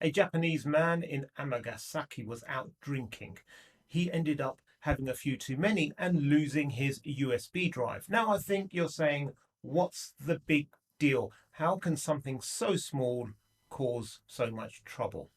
A Japanese man in Amagasaki was out drinking. He ended up having a few too many and losing his USB drive. Now, I think you're saying, what's the big deal? How can something so small cause so much trouble?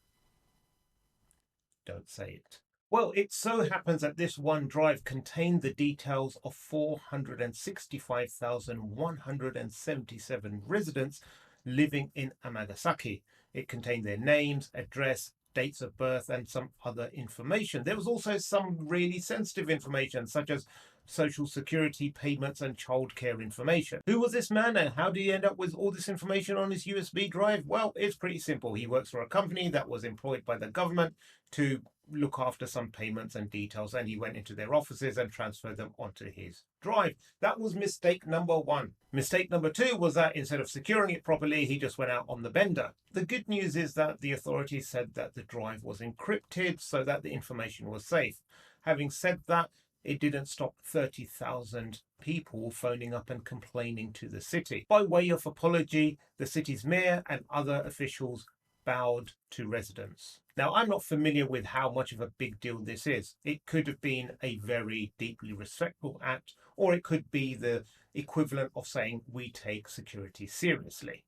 Don't say it. Well, it so happens that this one drive contained the details of 465,177 residents living in Amagasaki. It contained their names, address, dates of birth, and some other information. There was also some really sensitive information, such as social security payments and childcare information. Who was this man and how did he end up with all this information on his USB drive? Well, it's pretty simple. He works for a company that was employed by the government to look after some payments and details, and he went into their offices and transferred them onto his drive. That was mistake number one. Mistake number two was that instead of securing it properly, he just went out on the bender. The good news is that the authorities said that the drive was encrypted so that the information was safe. Having said that, it didn't stop 30,000 people phoning up and complaining to the city. By way of apology, the city's mayor and other officials bowed to residents. Now, I'm not familiar with how much of a big deal this is. It could have been a very deeply respectful act, or it could be the equivalent of saying we take security seriously.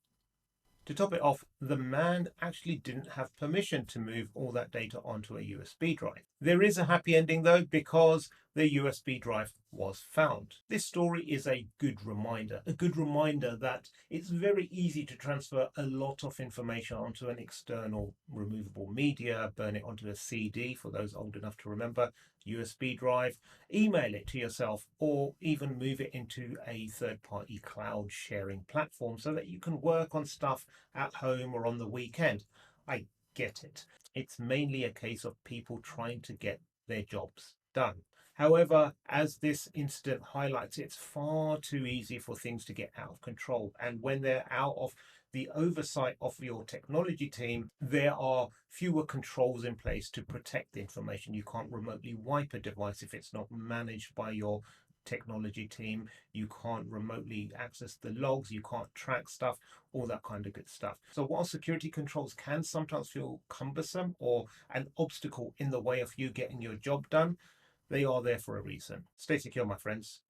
To top it off, the man actually didn't have permission to move all that data onto a USB drive. There is a happy ending though, because the USB drive was found. This story is a good reminder that it's very easy to transfer a lot of information onto an external removable media, burn it onto a CD for those old enough to remember, USB drive, email it to yourself, or even move it into a third-party cloud sharing platform so that you can work on stuff at home or on the weekend. I get it. It's mainly a case of people trying to get their jobs done. However, as this incident highlights, it's far too easy for things to get out of control. And when they're out of the oversight of your technology team, there are fewer controls in place to protect the information. You can't remotely wipe a device if it's not managed by your technology team. You can't remotely access the logs, you can't track stuff, all that kind of good stuff. So while security controls can sometimes feel cumbersome or an obstacle in the way of you getting your job done, they are there for a reason. Stay secure, my friends.